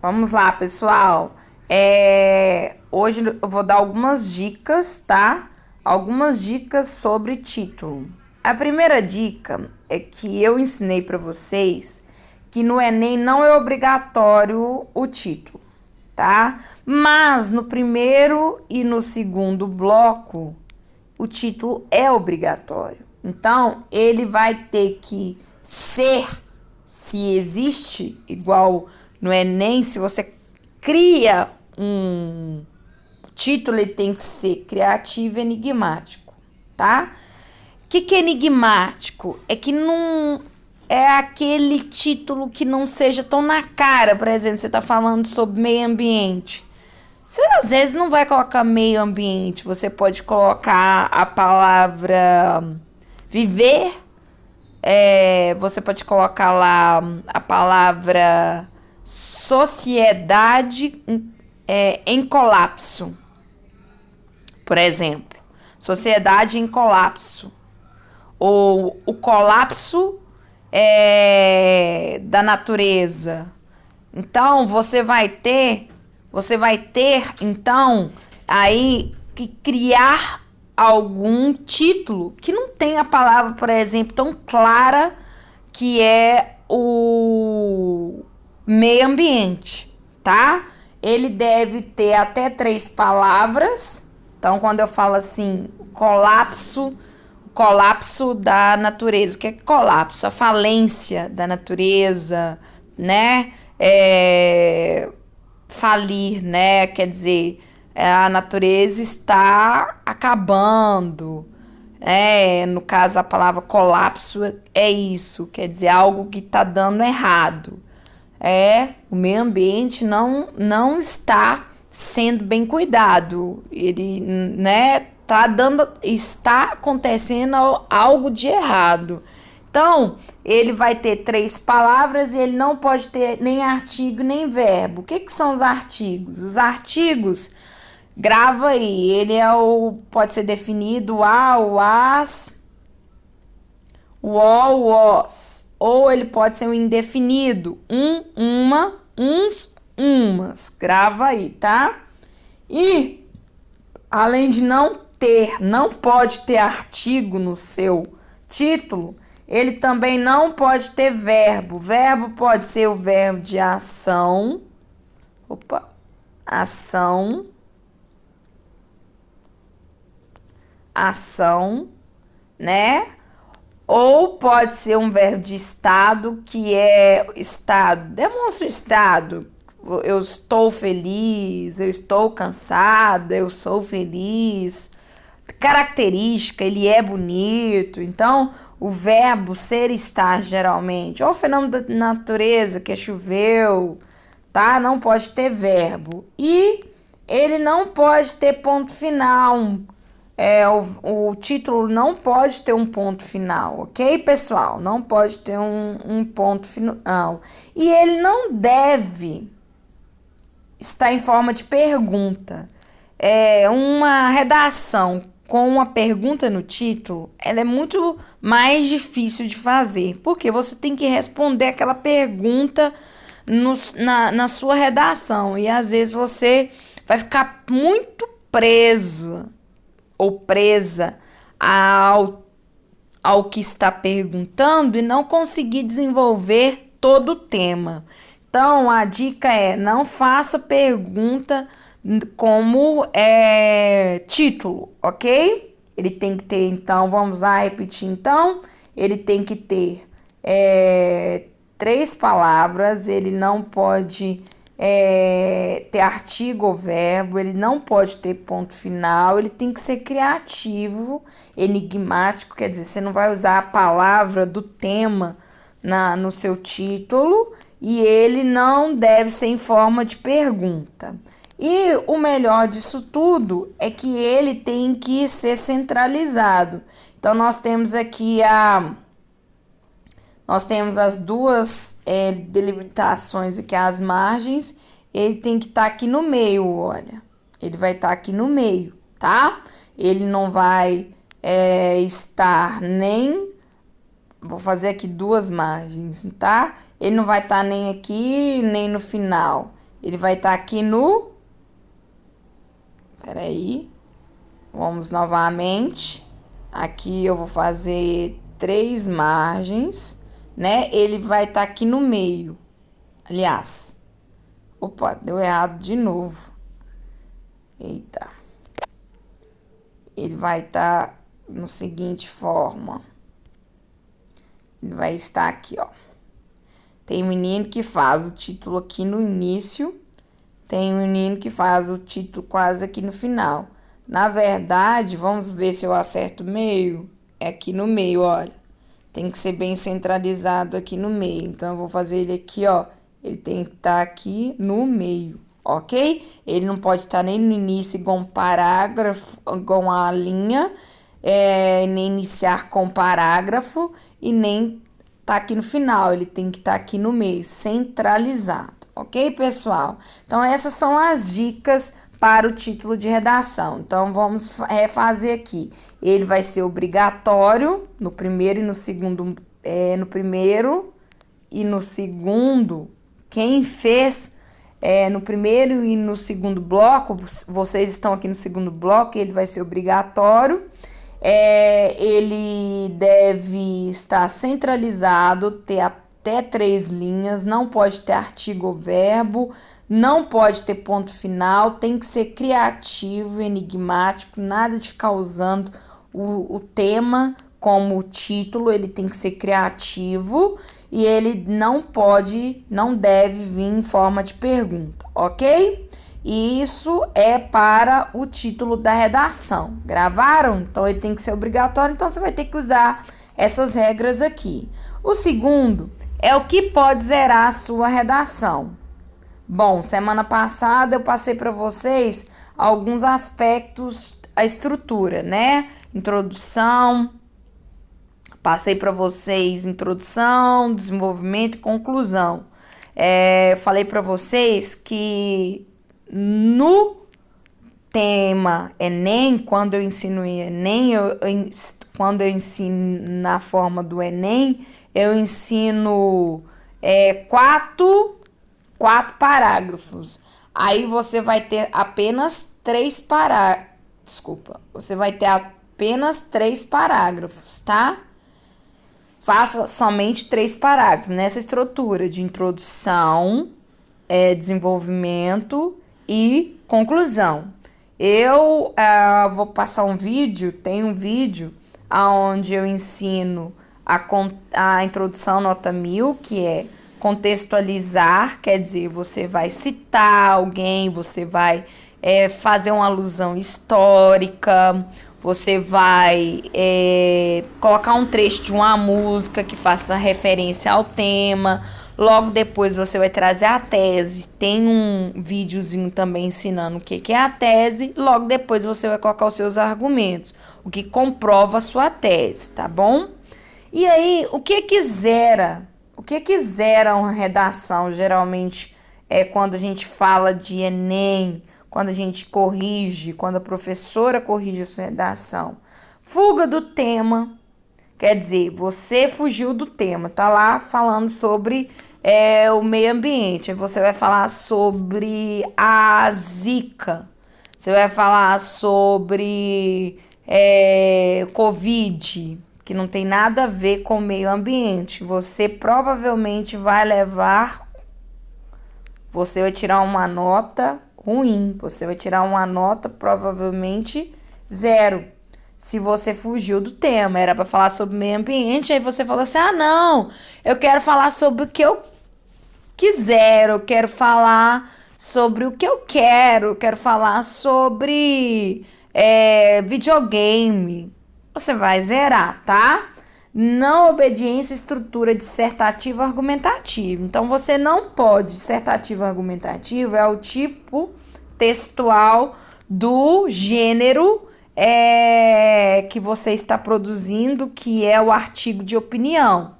Vamos lá, pessoal. Hoje eu vou dar algumas dicas, tá? Algumas dicas sobre título. A primeira dica é que eu ensinei para vocês que no Enem não é obrigatório o título, tá? Mas no primeiro e no segundo bloco, o título é obrigatório. Então, ele vai ter que ser, se existe, igual no Enem, se você cria um título, ele tem que ser criativo e enigmático, tá? O que é enigmático? É que não é aquele título que não seja tão na cara. Por exemplo, você está falando sobre meio ambiente. Você às vezes não vai colocar meio ambiente, você pode colocar a palavra viver, você pode colocar lá a palavra sociedade em colapso, por exemplo. Sociedade em colapso. Ou o colapso da natureza. Então, então, aí que criar algum título que não tem a palavra, por exemplo, tão clara que é o meio ambiente, tá? Ele deve ter até 3 palavras. Então, quando eu falo assim, colapso da natureza. O que é colapso? A falência da natureza, né? Falir, né? Quer dizer, a natureza está acabando. No caso, a palavra colapso é isso, quer dizer, algo que está dando errado. O meio ambiente não está sendo bem cuidado. Ele, né, está acontecendo algo de errado. Então, ele vai ter 3 palavras e ele não pode ter nem artigo nem verbo. O que são os artigos? Os artigos, grava aí, pode ser definido o as, o os. Ou ele pode ser um indefinido, uma, uns, umas. Grava aí, tá? E, além de não pode ter artigo no seu título, ele também não pode ter verbo. Verbo pode ser o verbo de ação. Ação, né? Ou pode ser um verbo de estado, que é estado. Demonstra o estado. Eu estou feliz, eu estou cansada, eu sou feliz. Característica, ele é bonito. Então, o verbo ser estar geralmente, ou o fenômeno da natureza, que choveu, tá? Não pode ter verbo. E ele não pode ter ponto final. O título não pode ter um ponto final, ok, pessoal? Não pode ter um ponto final. E ele não deve estar em forma de pergunta. Uma redação com uma pergunta no título, ela é muito mais difícil de fazer, porque você tem que responder aquela pergunta na sua redação, e às vezes você vai ficar muito preso ou presa ao que está perguntando e não conseguir desenvolver todo o tema. Então, a dica é: não faça pergunta como título, ok? Ele tem que ter, então, vamos lá repetir, então, ele tem que ter 3 palavras, ele não pode ter artigo ou verbo, ele não pode ter ponto final, ele tem que ser criativo, enigmático, quer dizer, você não vai usar a palavra do tema no seu título, e ele não deve ser em forma de pergunta. E o melhor disso tudo é que ele tem que ser centralizado. Então, nós temos aqui as duas delimitações aqui, as margens. Ele tem que estar aqui no meio, olha. Ele vai estar aqui no meio, tá? Ele não vai estar nem... Vou fazer aqui 2 margens, tá? Ele não vai estar nem aqui, nem no final. Ele vai estar aqui no... Peraí. Vamos novamente. Aqui eu vou fazer 3 margens, né? Ele vai estar aqui no meio. Aliás. Opa, deu errado de novo. Eita. Ele vai estar no seguinte forma. Ele vai estar aqui, ó. Tem menino que faz o título aqui no início. Tem menino que faz o título quase aqui no final. Na verdade, vamos ver se eu acerto o meio. É aqui no meio, olha. Tem que ser bem centralizado aqui no meio. Então, eu vou fazer ele aqui, ó. Ele tem que estar aqui no meio, ok? Ele não pode estar nem no início igual um parágrafo, igual uma linha, nem iniciar com parágrafo e nem tá aqui no final. Ele tem que estar aqui no meio, centralizado, ok, pessoal? Então, essas são as dicas para o título de redação. Então, vamos refazer aqui. Ele vai ser obrigatório no primeiro e no segundo, no primeiro e no segundo. Quem fez no primeiro e no segundo bloco, vocês estão aqui no segundo bloco, ele vai ser obrigatório. Ele deve estar centralizado, ter até 3 linhas, não pode ter artigo ou verbo, não pode ter ponto final, tem que ser criativo, enigmático, nada de ficar usando o tema como título, ele tem que ser criativo. E ele não deve vir em forma de pergunta, ok? E isso é para o título da redação. Gravaram? Então, ele tem que ser obrigatório, então você vai ter que usar essas regras aqui. O segundo é o que pode zerar a sua redação. Bom, semana passada eu passei para vocês alguns aspectos, a estrutura, né? Introdução... Passei para vocês introdução, desenvolvimento e conclusão. Falei para vocês que no tema Enem, quando eu ensino Enem, quando eu ensino na forma do Enem, eu ensino 4 parágrafos. Aí você vai ter apenas 3 parágrafos. Desculpa, você vai ter apenas 3 parágrafos, tá? Faça somente 3 parágrafos nessa estrutura de introdução, desenvolvimento e conclusão. Eu vou passar um vídeo, tem um vídeo onde eu ensino a introdução nota 1000, que é contextualizar, quer dizer, você vai citar alguém, você vai fazer uma alusão histórica, você vai colocar um trecho de uma música que faça referência ao tema. Logo depois você vai trazer a tese. Tem um videozinho também ensinando o que é a tese. Logo depois você vai colocar os seus argumentos, o que comprova a sua tese, tá bom? E aí, o que zera? O que zera uma redação? Geralmente quando a gente fala de Enem, quando a gente corrige, quando a professora corrige a sua redação. Fuga do tema, quer dizer, você fugiu do tema, tá lá falando sobre o meio ambiente, você vai falar sobre a zika, você vai falar sobre Covid, que não tem nada a ver com o meio ambiente. Você provavelmente vai tirar uma nota ruim, você vai tirar uma nota provavelmente 0, se você fugiu do tema. Era para falar sobre meio ambiente, aí você falou assim, não, eu quero falar sobre o que eu quiser, eu quero falar sobre o que eu quero falar sobre videogame. Você vai zerar, tá? Não obediência, estrutura dissertativa argumentativa. Então, você não pode. Dissertativo argumentativo é o tipo textual do gênero que você está produzindo, que é o artigo de opinião.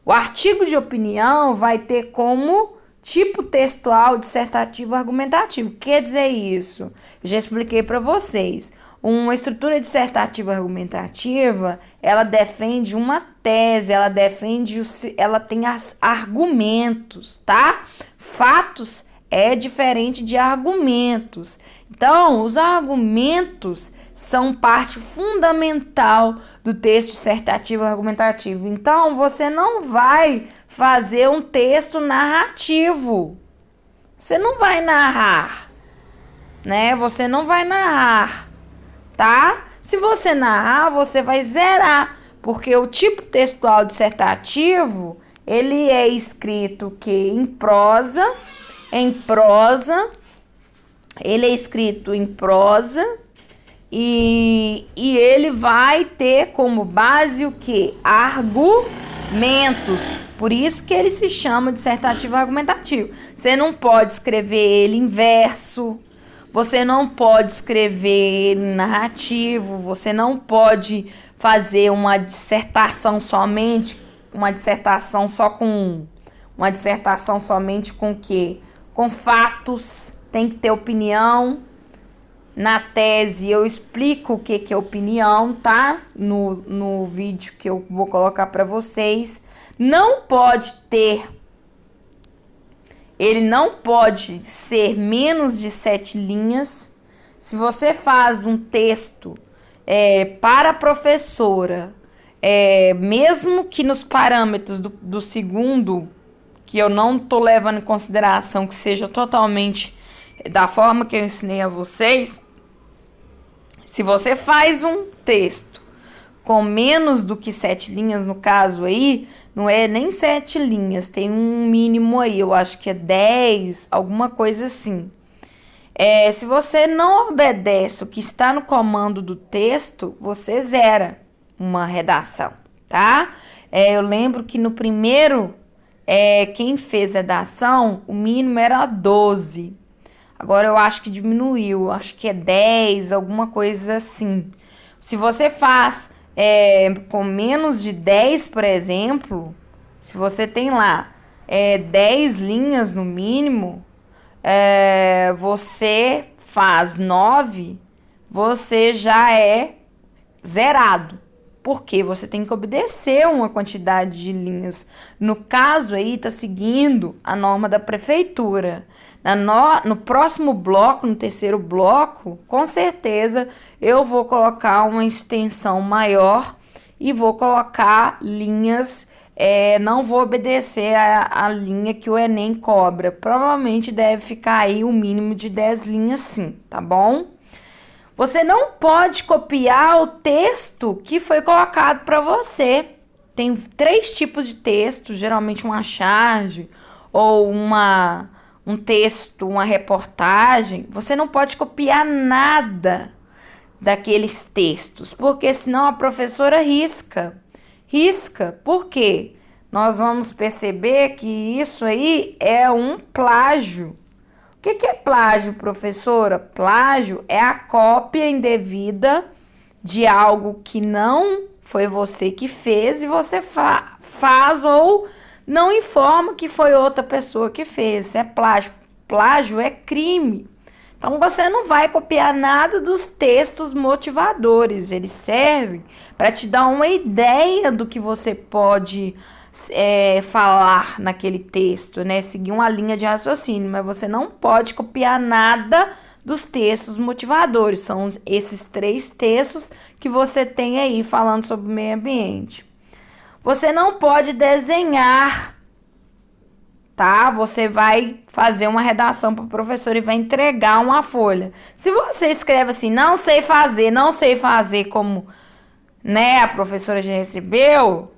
O artigo de opinião vai ter como tipo textual dissertativo argumentativo. Quer dizer isso? Eu já expliquei para vocês. Uma estrutura dissertativa argumentativa, ela defende uma tese, ela tem argumentos, tá? Fatos é diferente de argumentos. Então, os argumentos são parte fundamental do texto dissertativo argumentativo. Então, você não vai fazer um texto narrativo. Você não vai narrar, né? Você não vai narrar, tá? Se você narrar, você vai zerar, porque o tipo textual dissertativo, ele é escrito que em prosa, ele é escrito em prosa e ele vai ter como base o que? Argumentos. Por isso que ele se chama dissertativo argumentativo. Você não pode escrever ele em verso, você não pode escrever ele em narrativo, você não pode fazer uma dissertação somente, uma dissertação somente com o quê? Com fatos, tem que ter opinião. Na tese eu explico o que é opinião, tá? No vídeo que eu vou colocar para vocês. Não pode ter, ele não pode ser menos de 7 linhas. Se você faz um texto para a professora, mesmo que nos parâmetros do segundo, que eu não estou levando em consideração que seja totalmente da forma que eu ensinei a vocês, se você faz um texto com menos do que 7 linhas, no caso aí, não é nem 7 linhas, tem um mínimo aí, eu acho que é 10, alguma coisa assim. Se você não obedece o que está no comando do texto, você zera uma redação, tá? Eu lembro que no primeiro, quem fez redação, o mínimo era 12. Agora eu acho que diminuiu, acho que é 10, alguma coisa assim. Se você faz com menos de 10, por exemplo, se você tem lá 10 linhas no mínimo, você faz 9, você já é zerado. Porque você tem que obedecer uma quantidade de linhas. No caso aí, está seguindo a norma da prefeitura. No próximo bloco, no terceiro bloco, com certeza eu vou colocar uma extensão maior e vou colocar linhas, não vou obedecer a linha que o Enem cobra. Provavelmente deve ficar aí um mínimo de 10 linhas sim, tá bom? Você não pode copiar o texto que foi colocado para você. Tem 3 tipos de texto, geralmente uma charge ou um texto, uma reportagem. Você não pode copiar nada daqueles textos, porque senão a professora risca. Risca, por quê? Nós vamos perceber que isso aí é um plágio. O que é plágio, professora? Plágio é a cópia indevida de algo que não foi você que fez e você faz ou não informa que foi outra pessoa que fez. Isso é plágio. Plágio é crime. Então você não vai copiar nada dos textos motivadores. Eles servem para te dar uma ideia do que você pode falar naquele texto, né? Seguir uma linha de raciocínio, mas você não pode copiar nada dos textos motivadores. São esses 3 textos que você tem aí falando sobre o meio ambiente. Você não pode desenhar, tá? Você vai fazer uma redação para o professor e vai entregar uma folha. Se você escreve assim, não sei fazer como, né, a professora já recebeu,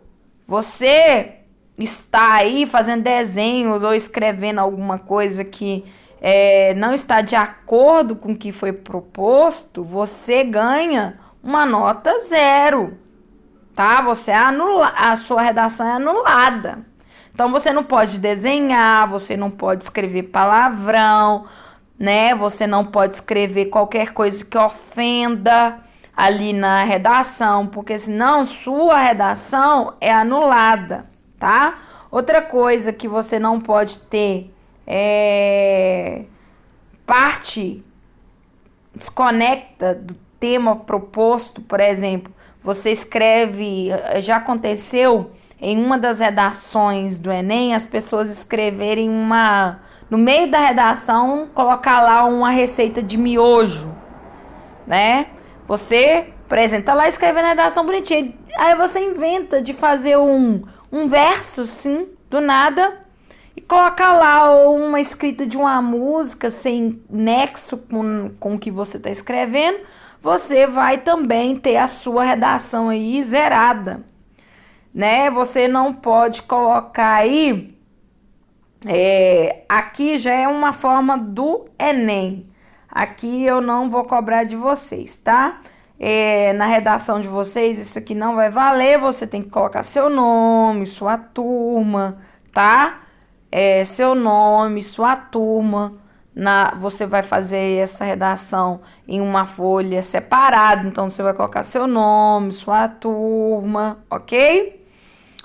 você está aí fazendo desenhos ou escrevendo alguma coisa que não está de acordo com o que foi proposto, você ganha uma nota 0, tá? A sua redação é anulada. Então, você não pode desenhar, você não pode escrever palavrão, né? Você não pode escrever qualquer coisa que ofenda ali na redação, porque senão sua redação é anulada, tá? Outra coisa que você não pode ter parte desconecta do tema proposto. Por exemplo, você escreve, já aconteceu em uma das redações do Enem, as pessoas escreverem no meio da redação, colocar lá uma receita de miojo, né? Você apresenta lá escrevendo a redação bonitinha. Aí você inventa de fazer um verso, assim, do nada, e colocar lá uma escrita de uma música sem nexo com o que você está escrevendo. Você vai também ter a sua redação aí zerada, né? Você não pode colocar aí... aqui já é uma forma do Enem. Aqui eu não vou cobrar de vocês, tá? Na redação de vocês, isso aqui não vai valer. Você tem que colocar seu nome, sua turma, tá? Seu nome, sua turma. Você vai fazer essa redação em uma folha separada. Então, você vai colocar seu nome, sua turma, ok?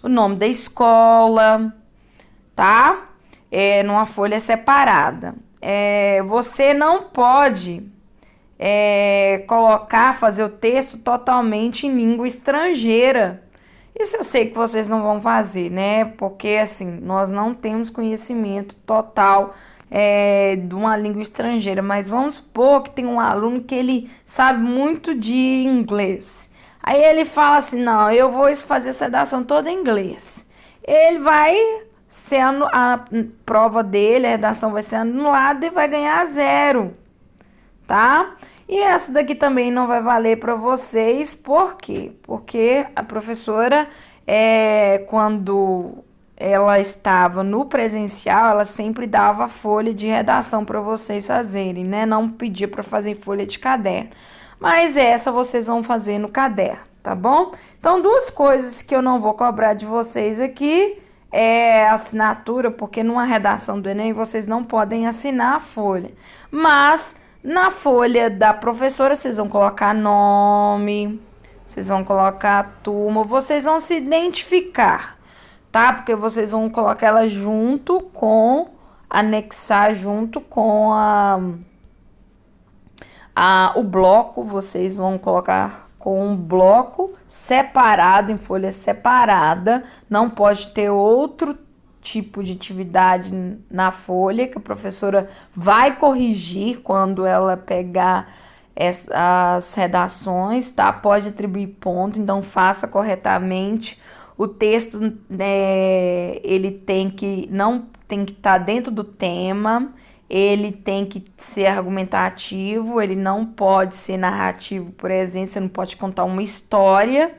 O nome da escola, tá? Numa folha separada. Você não pode fazer o texto totalmente em língua estrangeira. Isso eu sei que vocês não vão fazer, né? Porque, assim, nós não temos conhecimento total de uma língua estrangeira. Mas vamos supor que tem um aluno que ele sabe muito de inglês. Aí ele fala assim, não, eu vou fazer essa redação toda em inglês. Ele vai... sendo a prova dele, a redação vai ser anulada e vai ganhar 0, tá? E essa daqui também não vai valer para vocês, por quê? Porque a professora, quando ela estava no presencial, ela sempre dava folha de redação para vocês fazerem, né? Não pedia para fazer folha de caderno. Mas essa vocês vão fazer no caderno, tá bom? Então, 2 coisas que eu não vou cobrar de vocês aqui é assinatura, porque numa redação do Enem vocês não podem assinar a folha. Mas na folha da professora vocês vão colocar nome, vocês vão colocar turma, vocês vão se identificar, tá? Porque vocês vão colocar ela junto com, anexar junto com o bloco, vocês vão colocar com um bloco separado, em folha separada. Não pode ter outro tipo de atividade na folha, que a professora vai corrigir quando ela pegar as redações, tá? Pode atribuir ponto, então faça corretamente. O texto, ele não tem que estar dentro do tema. Ele tem que ser argumentativo, ele não pode ser narrativo, por exemplo, você não pode contar uma história.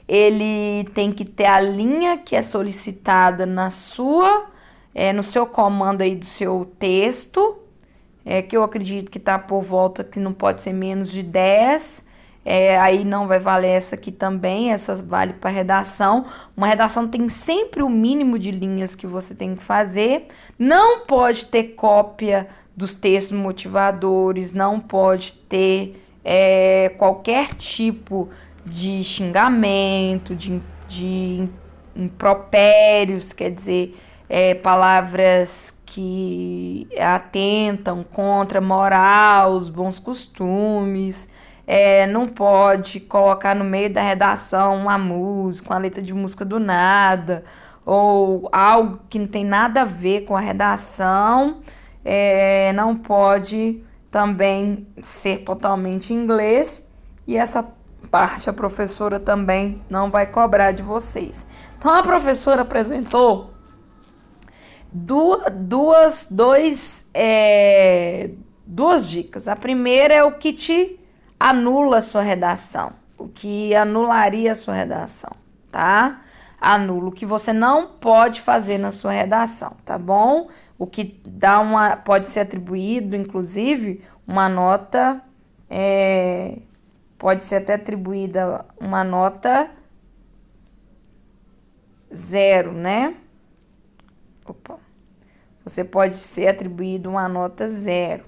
Ele tem que ter a linha que é solicitada no seu comando aí do seu texto, que eu acredito que está por volta, que não pode ser menos de 10. Aí não vai valer essa aqui também, essa vale para redação. Uma redação tem sempre o mínimo de linhas que você tem que fazer. Não pode ter cópia dos textos motivadores, não pode ter qualquer tipo de xingamento, de impropérios, quer dizer, palavras que atentam contra a moral, os bons costumes. Não pode colocar no meio da redação uma música, uma letra de música do nada, ou algo que não tem nada a ver com a redação. Não pode também ser totalmente em inglês, e essa parte a professora também não vai cobrar de vocês. Então a professora apresentou duas dicas. A primeira é o que te anula a sua redação, o que anularia a sua redação, tá? Anula o que você não pode fazer na sua redação, tá bom? O que pode ser atribuído, inclusive, uma nota, pode ser até atribuída uma nota 0, né? Opa. Você pode ser atribuído uma nota 0,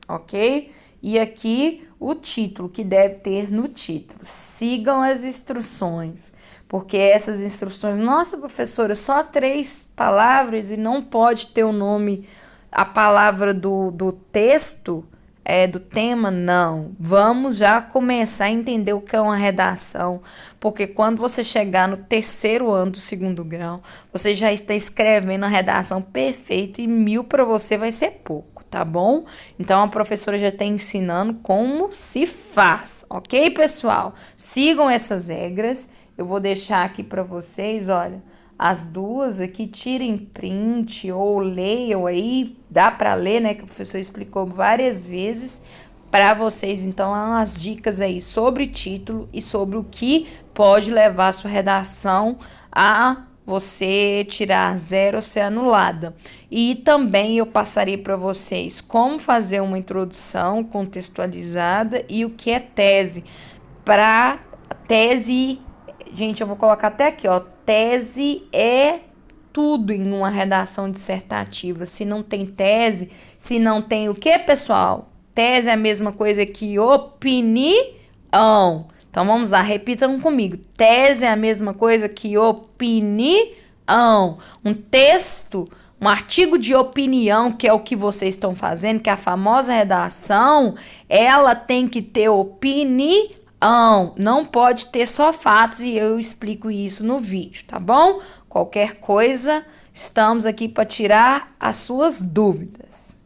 ok? E aqui o título, que deve ter no título: sigam as instruções, porque essas instruções, nossa professora, só 3 palavras e não pode ter o nome, a palavra do texto, do tema? Não. Vamos já começar a entender o que é uma redação, porque quando você chegar no terceiro ano do segundo grau, você já está escrevendo a redação perfeita e 1.000 para você vai ser pouco, tá bom? Então a professora já está ensinando como se faz, ok, pessoal? Sigam essas regras. Eu vou deixar aqui para vocês, olha. As duas aqui, tirem print ou leiam aí, dá para ler, né? Que o professor explicou várias vezes para vocês. Então, as dicas aí sobre título e sobre o que pode levar a sua redação a você tirar zero ou ser anulada. E também eu passarei para vocês como fazer uma introdução contextualizada e o que é tese. Para tese, gente, eu vou colocar até aqui, ó. Tese é tudo em uma redação dissertativa. Se não tem tese, se não tem o que, pessoal? Tese é a mesma coisa que opinião. Então vamos lá, repitam comigo. Tese é a mesma coisa que opinião. Um texto, um artigo de opinião, que é o que vocês estão fazendo, que é a famosa redação, ela tem que ter opinião. Não pode ter só fatos e eu explico isso no vídeo, tá bom? Qualquer coisa, estamos aqui para tirar as suas dúvidas.